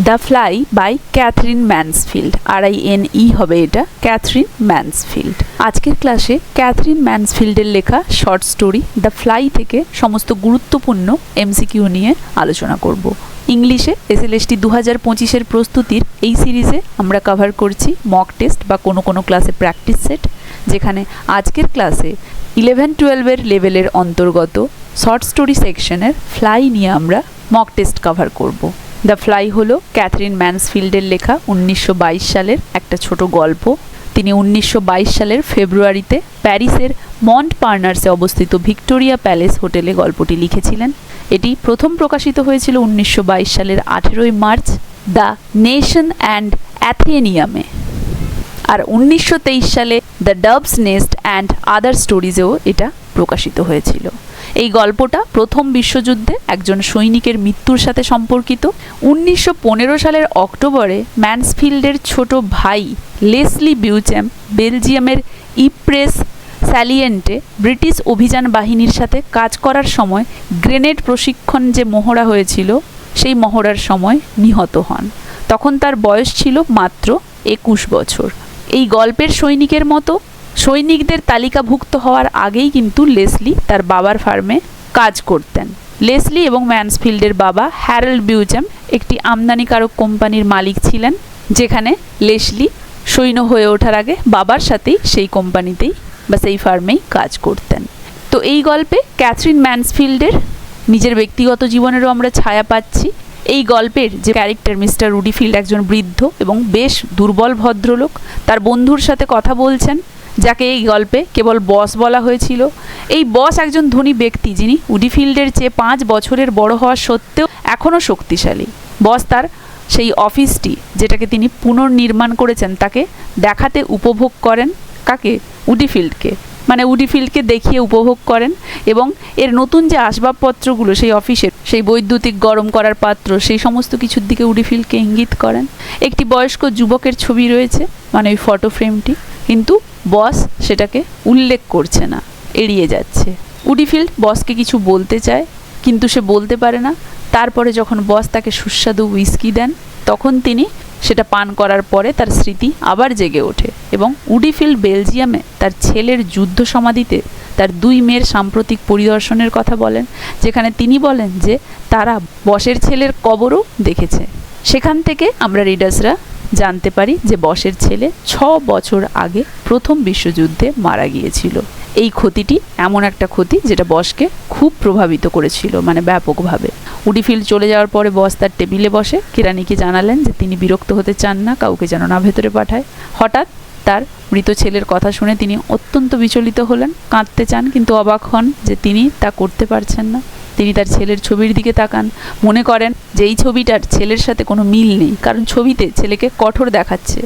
The fly by Katherine Mansfield, RINE হবে এটা, Catherine Mansfield. আজকের ক্লাসে ক্যাথরিন ম্যানসফিল্ডের লেখা শর্ট স্টোরি দ্য ফ্লাই থেকে সমস্ত গুরুত্বপূর্ণ MCQ নিয়ে আলোচনা করব। ইংলিশে SLST 2025-এর প্রস্তুতির এই সিরিজে আমরা কভার করছি মক টেস্ট বা কোনো ক্লাসে প্র্যাকটিস সেট, যেখানে আজকের ক্লাসে 11-12 লেভেলের অন্তর্গত শর্ট স্টোরি সেকশনের ফ্লাই নিয়ে আমরা মক টেস্ট কভার করব। দ্য ফ্লাই হলো ক্যাথরিন ম্যানসফিল্ডের লেখা 1922 সালের একটা ছোট গল্প। তিনি 1922 সালের ফেব্রুয়ারিতে প্যারিসের মন্ট পার্নার্সে অবস্থিত ভিক্টোরিয়া প্যালেস হোটেলে গল্পটি লিখেছিলেন। এটি প্রথম প্রকাশিত হয়েছিল 1922 সালের 18 মার্চ দ্য নেশন অ্যান্ড অ্যাথেনিয়ামে। আর 1923 সালে দ্য ডভস নেস্ট অ্যান্ড আদার স্টোরিজেও এটা প্রকাশিত হয়েছিল। এই গল্পটা প্রথম বিশ্বযুদ্ধে একজন সৈনিকের মৃত্যুর সাথে সম্পর্কিত। 1915 সালের অক্টোবরে ম্যানসফিল্ডের ছোট ভাই লেসলি বিউচ্যাম বেলজিয়ামের ইপ্রেস স্যালিয়েন্টে ব্রিটিশ অভিযান বাহিনীর সাথে কাজ করার সময় গ্রেনেড প্রশিক্ষণ যে মহড়া হয়েছিল সেই মহড়ার সময় নিহত হন। তখন তার বয়স ছিল মাত্র 21 বছর। এই গল্পের সৈনিকের মতো সৈনিকদের তালিকাভুক্ত হওয়ার আগেই কিন্তু লেসলি তার বাবার ফার্মে কাজ করতেন। লেসলি এবং ম্যানসফিল্ডের বাবা হ্যারল্ড বিউচ্যাম একটি আমদানিকারক কোম্পানির মালিক ছিলেন, যেখানে লেসলি সৈন্য হয়ে ওঠার আগে বাবার সাথেই সেই কোম্পানিতেই বা সেই ফার্মেই কাজ করতেন। তো এই গল্পে ক্যাথরিন ম্যানসফিল্ডের নিজের ব্যক্তিগত জীবনেরও আমরা ছায়া পাচ্ছি। এই গল্পের যে ক্যারেক্টার মিস্টার রুডিফিল্ড একজন বৃদ্ধ এবং বেশ দুর্বল ভদ্রলোক, তার বন্ধুর সাথে কথা বলছেন, যাকে এই গল্পে কেবল বস বলা হয়েছিল। এই বস একজন ধনী ব্যক্তি, যিনি উডিফিল্ডের চেয়ে 5 বছরের বড় হওয়া সত্ত্বেও এখনও শক্তিশালী। বস তার সেই অফিসটি, যেটাকে তিনি পুনর্নির্মাণ করেছেন, তাকে দেখাতে উপভোগ করেন। কাকে? উডিফিল্ডকে। মানে উডিফিল্ডকে দেখিয়ে উপভোগ করেন এবং এর নতুন যে আসবাবপত্রগুলো সেই অফিসের, সেই বৈদ্যুতিক গরম করার পাত্র, সেই সমস্ত কিছুর দিকে উডিফিল্ডকে ইঙ্গিত করেন। একটি বয়স্ক যুবকের ছবি রয়েছে, মানে ওই ফটো ফ্রেমটি, কিন্তু বস সেটাকে উল্লেখ করছে না, এড়িয়ে যাচ্ছে। উডিফিল্ড বসকে কিছু বলতে চায়, কিন্তু সে বলতে পারে না। তারপরে যখন বস তাকে সুস্বাদু হুইস্কি দেন, তখন তিনি সেটা পান করার পরে তার স্মৃতি আবার জেগে ওঠে এবং উডিফিল্ড বেলজিয়ামে তার ছেলের যুদ্ধ সমাধিতে তার 2 মেয়ের সাম্প্রতিক পরিদর্শনের কথা বলেন, যেখানে তিনি বলেন যে তারা বসের ছেলের কবরও দেখেছে। সেখান থেকে আমরা রিডার্সরা জানতে পারি যে বসের ছেলে 6 বছর আগে প্রথম বিশ্বযুদ্ধে মারা গিয়েছিল। এই ক্ষতিটি এমন একটা ক্ষতি যেটা বসকে খুব প্রভাবিত করেছিল, মানে ব্যাপকভাবে। উডিফিল্ড চলে যাওয়ার পরে বস তার টেবিলে বসে কেরানিকে জানালেন যে তিনি বিরক্ত হতে চান না, কাউকে যেন না ভেতরে পাঠায়। হঠাৎ তার মৃত ছেলের কথা শুনে তিনি অত্যন্ত বিচলিত হলেন, কাঁদতে চান, কিন্তু অবাক হন যে তিনি তা করতে পারছেন না। তিনি তার ছেলের ছবির দিকে তাকান, মনে করেন যে এই ছবিটার ছেলের সাথে কোনো মিল নেই, কারণ ছবিতে ছেলেকে কঠোর দেখাচ্ছে।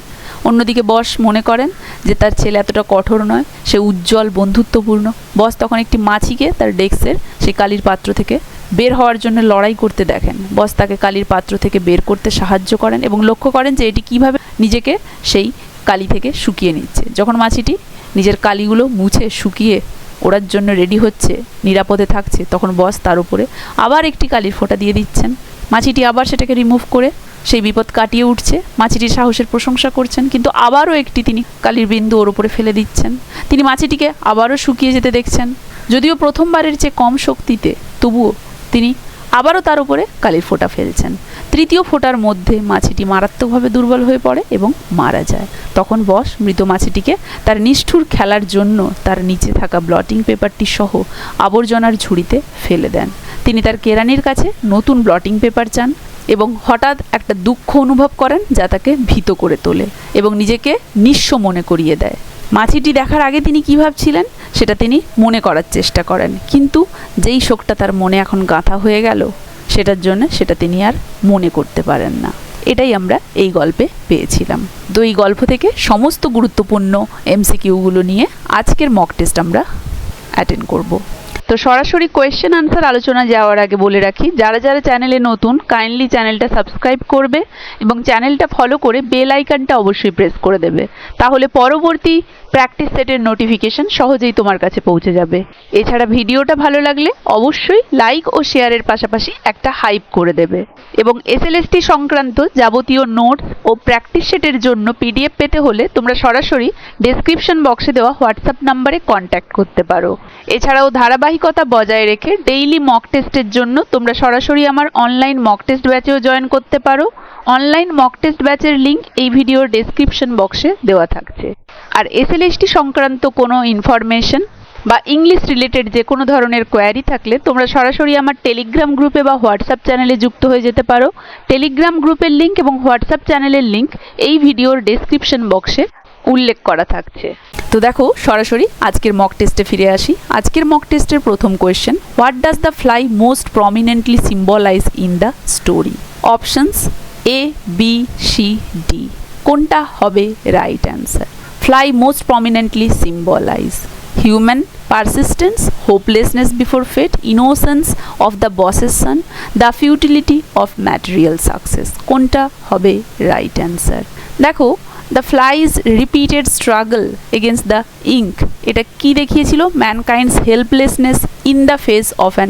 অন্যদিকে বস মনে করেন যে তার ছেলে এতটা কঠোর নয়, সে উজ্জ্বল, বন্ধুত্বপূর্ণ। বস তখন একটি মাছিকে তার ডেস্কের সেই কালির পাত্র থেকে বের হওয়ার জন্য লড়াই করতে দেখেন। বস তাকে কালির পাত্র থেকে বের করতে সাহায্য করেন এবং লক্ষ্য করেন যে এটি কিভাবে নিজেকে সেই কালি থেকে শুকিয়ে নিচ্ছে। যখন মাছিটি নিজের কালিগুলো মুছে শুকিয়ে ওড়ার জন্য রেডি হচ্ছে, নিরাপদে থাকছে, তখন বস তার উপরে আবার একটি কালির ফোঁটা দিয়ে দিচ্ছেন। মাছিটি আবার সেটাকে রিমুভ করে সেই বিপদ কাটিয়ে উঠছে। মাছিটির সাহসের প্রশংসা করছেন, কিন্তু আবারও একটি তিনি কালির বিন্দু ওর উপরে ফেলে দিচ্ছেন। তিনি মাছিটিকে আবারও শুকিয়ে যেতে দেখছেন, যদিও প্রথমবারের চেয়ে কম শক্তিতে, তবুও তিনি আবারও তার উপরে কালির ফোঁটা ফেলছেন। তৃতীয় ফোঁটার মধ্যে মাছিটি মারাত্মকভাবে দুর্বল হয়ে পড়ে এবং মারা যায়। তখন বস মৃত মাছিটিকে তার নিষ্ঠুর খেলার জন্য তার নিচে থাকা ব্লটিং পেপারটি সহ আবর্জনার ঝুড়িতে ফেলে দেন। তিনি তার কেরানির কাছে নতুন ব্লটিং পেপার চান এবং হঠাৎ একটা দুঃখ অনুভব করেন, যা তাকে ভীত করে তোলে এবং নিজেকে নিঃস্ব মনে করিয়ে দেয়। মাছিটি দেখার আগে তিনি কী ভাবছিলেন সেটা তিনি মনে করার চেষ্টা করেন, কিন্তু যেই শোকটা তার মনে এখন গাঁথা হয়ে গেল, সেটার জন্য সেটা তিনি আর মনে করতে পারেন না। এটাই আমরা এই গল্পে পেয়েছিলাম। তো এই গল্প থেকে সমস্ত গুরুত্বপূর্ণ MCQগুলো নিয়ে আজকের মক টেস্ট আমরা অ্যাটেন্ড করব। তো সরাসরি কোয়েশ্চেন আনসার আলোচনা যাওয়ার আগে বলে রাখি, যারা যারা চ্যানেলে নতুন কাইন্ডলি চ্যানেলটা সাবস্ক্রাইব করবে এবং চ্যানেলটা ফলো করে বেল আইকনটা অবশ্যই প্রেস করে দেবে, তাহলে পরবর্তী প্র্যাকটিস সেটের নোটিফিকেশন সহজেই তোমার কাছে পৌঁছে যাবে। এছাড়া ভিডিওটা ভালো লাগলে অবশ্যই লাইক ও শেয়ারের পাশাপাশি একটা হাইপ করে দেবে এবং SLST সংক্রান্ত যাবতীয় নোটস ও প্র্যাকটিস সেটের জন্য PDF পেতে হলে তোমরা সরাসরি ডেসক্রিপশন বক্সে দেওয়া হোয়াটসঅ্যাপ নাম্বারে কন্ট্যাক্ট করতে পারো। এছাড়াও ধারাবাহিকতা বজায় রেখে ডেইলি মক টেস্টের জন্য তোমরা সরাসরি আমার অনলাইন মক টেস্ট ব্যাচেও জয়েন করতে পারো। অনলাইন মক টেস্ট ব্যাচের লিঙ্ক এই ভিডিওর ডেসক্রিপশন বক্সে দেওয়া থাকছে। আর SLST সংক্রান্ত কোনো ইনফরমেশন বা ইংলিশ রিলেটেড যে কোনো ধরনের কোয়ারি থাকলে তোমরা সরাসরি আমার টেলিগ্রাম গ্রুপে বা হোয়াটসঅ্যাপ চ্যানেলে যুক্ত হয়ে যেতে পারো। টেলিগ্রাম গ্রুপের লিঙ্ক এবং হোয়াটসঅ্যাপ চ্যানেলের লিঙ্ক এই ভিডিওর ডেসক্রিপশন বক্সে উল্লেখ করা থাকছে। তো দেখো সরাসরি আজকের মক টেস্টে ফিরে আসি। আজকের মক টেস্টের প্রথম question, what does the fly most prominently symbolise in the story? Options A, B, C, D। কোনটা হবে right answer? Fly most prominently symbolise human persistence, hopelessness before fate, innocence of the boss's son, the futility of material success. কোনটা হবে right answer? দেখো the fly's repeated struggle against the ink, এটা কি দেখিয়েছিল? Mankind's helplessness in the face of an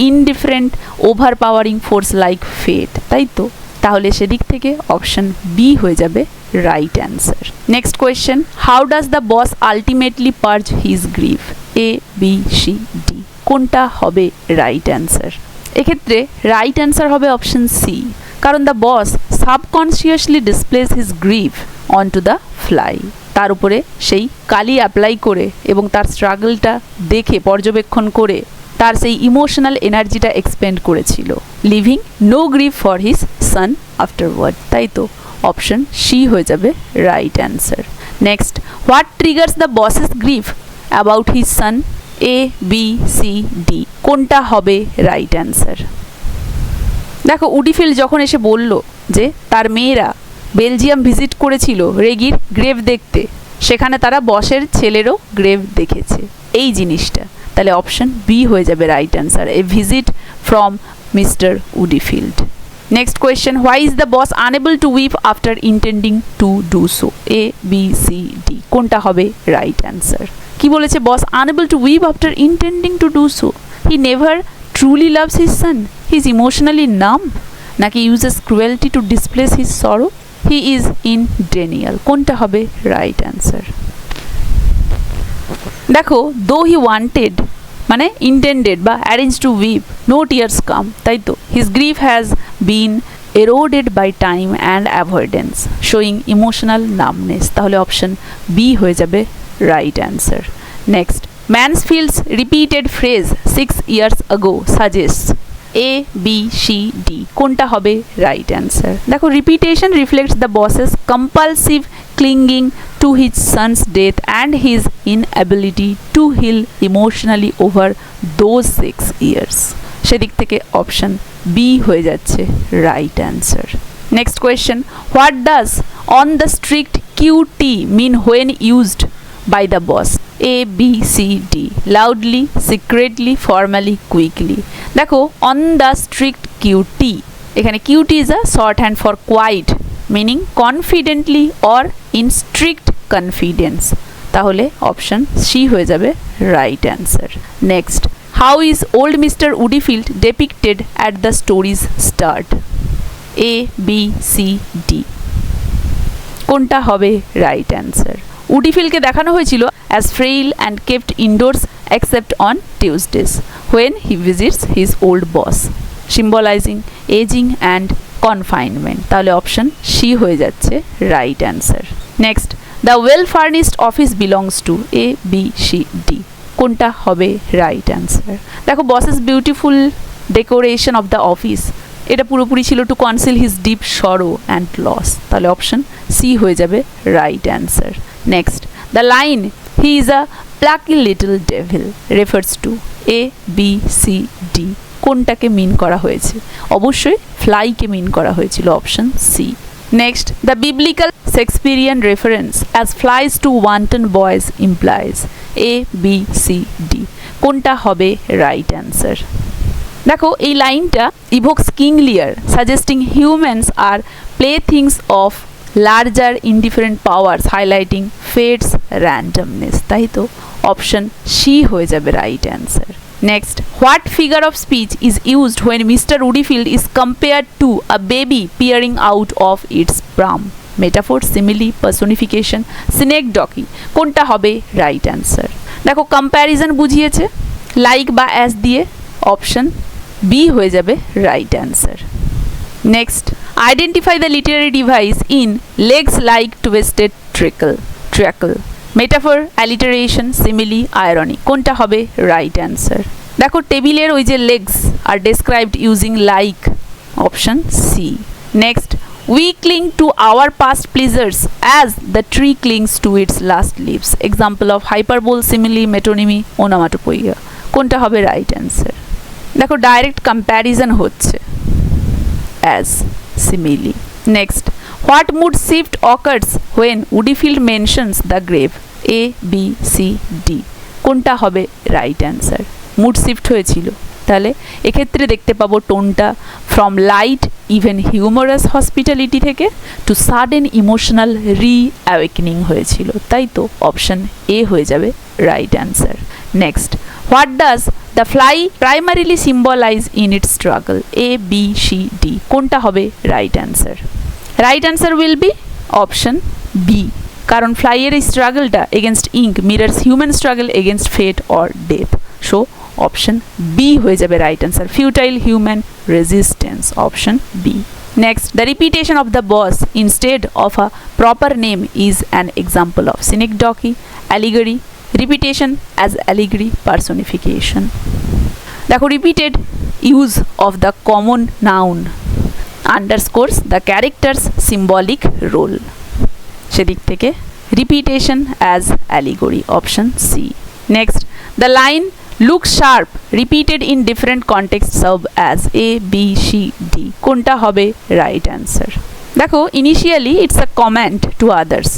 indifferent overpowering force like ফেট, তাই তো? তাহলে সেদিক থেকে অপশন বি হয়ে যাবে right answer. Next question, how does the boss ultimately purge his grief? A, B, C, D। কোনটা হবে রাইট অ্যান্সার? এক্ষেত্রে রাইট অ্যান্সার হবে অপশন সি, কারণ the boss subconsciously displace his grief on to the fly. তার উপরে সেই কালি apply করে এবং তার স্ট্রাগলটা দেখে পর্যবেক্ষণ করে তার সেই ইমোশনাল এনার্জিটা এক্সপেন্ড করেছিল, living no grief for his son afterward, তাই তো? অপশন সি হয়ে যাবে right answer. Next, what triggers the boss's grief about his son? A, B, C, D। কোনটা হবে রাইট অ্যান্সার? দেখো উডিফিল্ড যখন এসে বলল যে তার মেয়েরা বেলজিয়াম ভিজিট করেছিল রেগির গ্রেভ দেখতে, সেখানে তারা বসের ছেলেরও গ্রেভ দেখেছে, এই জিনিসটা, তাহলে অপশন বি হয়ে যাবে right answer, a visit from Mister Woodifield. Next question, why is the boss unable to weep after intending to do so? A, B, C, D। কোনটা হবে রাইট অ্যান্সার? কি বলেছে? Boss unable to weep after intending to do so, he never truly loves his son, he is emotionally numb, নাকি uses cruelty to displace his sorrow, he is in Daniel. কোনটা হবে right answer? দেখো though he wanted মানে intended বা arrange to weep, no tears come, তাই তো? His grief has been eroded by time and avoidance, showing emotional numbness, তাহলে option B হয়ে যাবে right answer. Next, Mansfield's repeated phrase 6 years ago suggests A, B, C, D। কোনটা হবে right answer? দেখো repetition reflects the boss's compulsive clinging to his son's death and his inability to heal emotionally over those 6 years। সেদিক থেকে option B হয়ে যাচ্ছে right answer. Next question, what does on the strict QT mean when used by the boss? A, B, C, D। loudly, secretly, formally, quickly। দেখো on the strict QT, এখানে QT is a shorthand for quiet, meaning confidently or in strict confidence, তাহলে option C হয়ে যাবে right answer. Next, how is old Mr. Woodfield depicted at the story's start? A, B, C, D। কোনটা হবে right answer? উডিফিলকে দেখানো হয়েছিল as frail and kept indoors except on Tuesdays when he visits his old boss, symbolizing aging and confinement, তাহলে option C হয়ে যাচ্ছে right answer. Next, the well furnished office belongs to A, B, C, D। কোনটা হবে right answer? দেখো boss's beautiful decoration of the office, এটা পুরোপুরি ছিল to conceal his deep sorrow and loss, তাহলে অপশন সি হয়ে যাবে right answer. Next, the line he is a plucky little devil refers to A, B, C, D। কোনটাকে মিন করা হয়েছে? অবশ্যই ফ্লাইকে মিন করা হয়েছিল, option C. Next, the biblical Shakespearean reference as flies to wanton boys implies A, B, C, D। কোনটা হবে right answer? দেখো এই লাইনটা evokes King Lear suggesting humans are play things of larger indifferent powers highlighting fate's randomness, তাই তো option C হয়ে যাবে right answer. Next, what figure of speech is used when Mister Woodifield is compared to a baby peering out of its pram? Metaphor, simile, personification, synecdoche, কোনটা হবে right answer? দেখো comparison বুঝিয়েছে like বা as দিয়ে, option B হয়ে যাবে right answer. Next, identify the literary device in legs like twisted treacle. Metaphor, alliteration, simile, irony, কোনটা হবে রাইট অ্যান্সার? দেখো টেবিলের ওই যে legs are described using like, option C. Next, we cling to our past pleasures as the tree clings to its last leaves. Example of hyperbole, simile, metonymy, onomatopoeia, কোনটা হবে right answer? দেখো direct comparison হচ্ছে, as simile. Next, what mood shift occurs when Woodfield mentions the grave? A, B, C, D, কোনটা হবে right answer? Mood shift হয়েছিল, তাহলে এক্ষেত্রে দেখতে পাবো টোনটা from light even humorous hospitality থেকে টু সাডেন ইমোশনাল রিঅ্যাওয়েকেনিং হয়েছিল, তাই তো অপশন এ হয়ে যাবে right answer. Next, what does the fly primarily symbolize in its struggle? A, B, C, D, কোনটা হবে right answer? Right answer will be option B, কারণ ফ্লাইয়ের এই স্ট্রাগলটা against ink mirrors human struggle against fate or death, so option B হয়ে যাবে right answer. Futile human resistance, option B. Next, the repetition of the boss instead of a proper name is an example of synecdoche, allegory, repetition as allegory, personification. দেখো repeated use of the common noun underscores the character's symbolic role, সেদিক থেকে repetition as allegory, option C. Next, the line look sharp repeated in different contexts serve as A, B, C, D, কোনটা হবে right answer? দেখো initially it's a comment to others,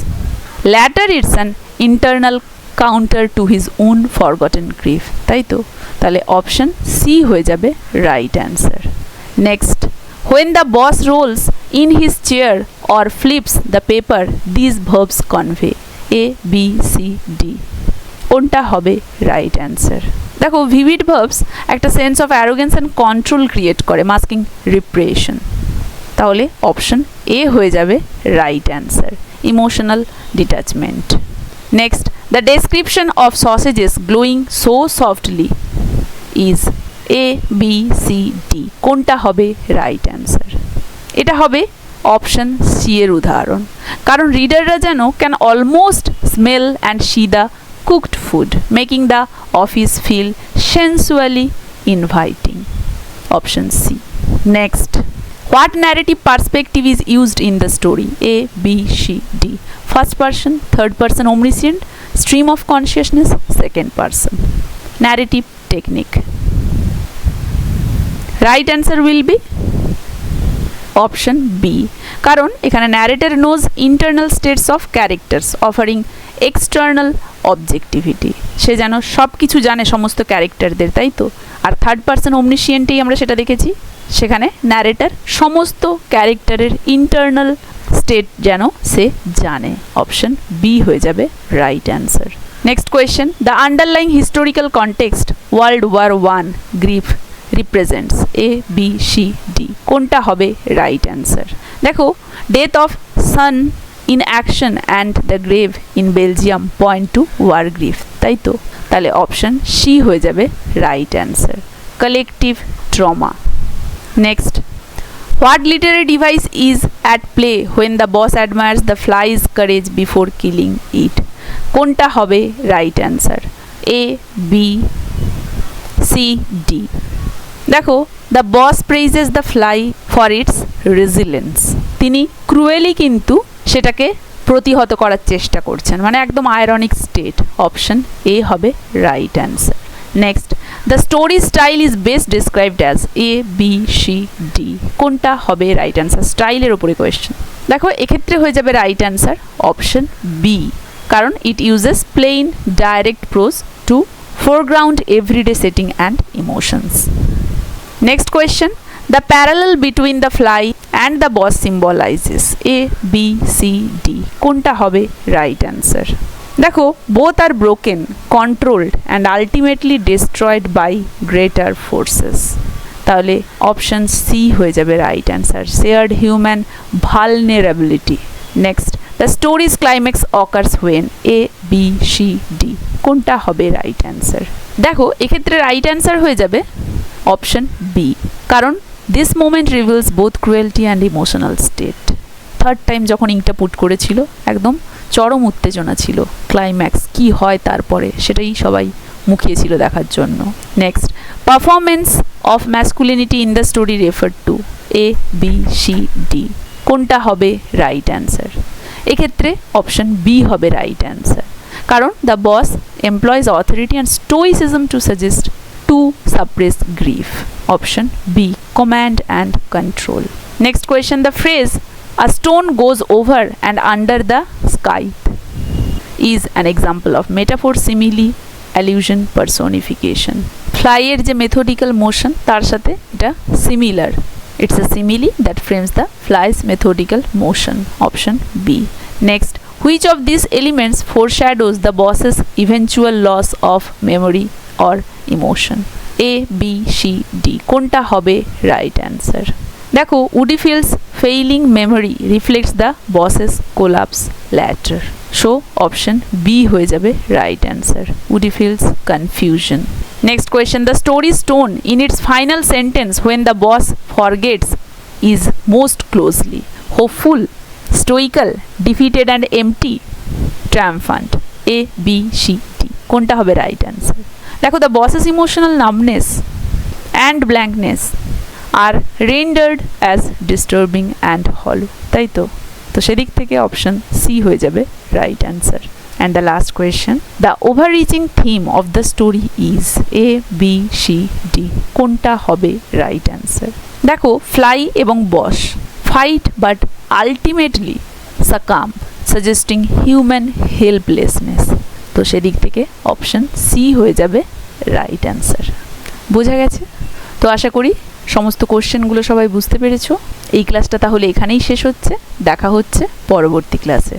later it's an internal counter to his own forgotten grief, তাই তো তাহলে option C হয়ে যাবে right answer. Next, when the boss rolls in his chair or flips the paper these verbs convey? A, B, C, D, কোনটা হবে right answer? দেখো vivid verbs একটা sense of arrogance and control create করে, masking repression, তাহলে option A হয়ে যাবে right answer, emotional detachment. Next, the description of sausages glowing so softly is A, B, C, D, কোনটা হবে right answer? এটা হবে option C এর উদাহরণ, কারণ রিডাররা যেন can almost smell and C the cooked food, making the office feel sensually inviting, option C. Next, what narrative perspective is used in the story? A, B, C, D, first person, third person omniscient, stream of consciousness, second person. Narrative technique, right answer will be option B, কারণ এখানে narrator knows internal states of characters offering external objectivity, সে যেন সব কিছু জানে সমস্ত ক্যারেক্টারদের, তাই তো। আর থার্ড পার্সন omniscientই আমরা সেটা দেখেছি, সেখানে ন্যারেটার সমস্ত ক্যারেক্টারের ইন্টারনাল স্টেট যেন সে জানে, অপশন বি হয়ে যাবে right answer. Next question, the underlying historical context world war one grief represents? A, B, C, D, কোনটা হবে রাইট অ্যান্সার? দেখো death of son in action and the grave in Belgium point to war grief, তাই তো তাহলে option C হয়ে যাবে right answer, collective trauma. Next, what literary device is at play when the boss admires the fly's courage before killing it? কোনটা হবে right answer? A, B, C, D. দেখো the boss praises the fly for its resilience, তিনি cruelly কিন্তু সেটাকে প্রতিহত করার চেষ্টা করছেন, মানে একদম আয়রনিক স্টেট, অপশন এ হবে right answer. Next, the story style is best described as? A, B, C, D, কোনটা হবে রাইট অ্যান্সার? স্টাইলের উপরে কোয়েশ্চেন, দেখো এক্ষেত্রে হয়ে যাবে রাইট অ্যান্সার অপশন বি, কারণ it uses plain direct prose to foreground everyday setting and emotions. Next question. The parallel between the fly and the boss symbolizes A, B, C, D. কোনটা হবে right answer? দেখো, both are broken, controlled and ultimately destroyed by greater forces. তাহলে option C হয়ে যাবে right answer, shared human vulnerability. Next, the story's climax occurs when A, B, C, D. কোনটা হবে right answer? দেখো, এক্ষেত্রে right answer হয়ে যাবে option B, কারণ this moment reveals both cruelty and emotional state. Third time যখন ইংটা put করেছিল একদম চরম উত্তেজনা ছিল, ক্লাইম্যাক্স কি হয় তারপরে সেটাই সবাই মুখিয়েছিল দেখার জন্য। Next, performance of masculinity in the story refer to A, B, C, D. কোনটা হবে রাইট অ্যান্সার? এক্ষেত্রে অপশন বি হবে রাইট অ্যান্সার, কারণ the boss employs authority and stoicism to suggest to suppress grief. Option B, command and control. Next question, the phrase a stone goes over and under the scythe is an example of metaphor, simile, allusion, personification. Fly এর যে methodical motion তার সাথে এটা similar. It's a simile that frames the fly's methodical motion. Option B. Next, which of these elements foreshadows the boss's eventual loss of memory or emotion? A, B, C, D. কোনটা হবে right answer? দেখো, Woodifield's failing memory reflects the boss's collapse later, so option B হয়ে যাবে right answer, Woodifield's confusion. Next question, the story's tone in its final sentence when the boss forgets is most closely hopeful, stoical, defeated and empty, triumphant. A, B, C, D. কোনটা হবে right answer? দেখো, the boss's emotional numbness and blankness are rendered as disturbing and hollow, তাই তো? তো সেদিক থেকে option C হয়ে যাবে right answer. And the last question, the overreaching theme of the story is A, B, C, D. কোনটা হবে right answer? দেখো, ফ্লাই এবং boss fight but ultimately succumb, suggesting human helplessness. তো সেদিক থেকে অপশন সি হয়ে যাবে রাইট অ্যান্সার। বোঝা গেছে? তো আশা করি সমস্ত কোশ্চেনগুলো সবাই বুঝতে পেরেছো। এই ক্লাসটা তাহলে এখানেই শেষ হচ্ছে, দেখা হচ্ছে পরবর্তী ক্লাসে।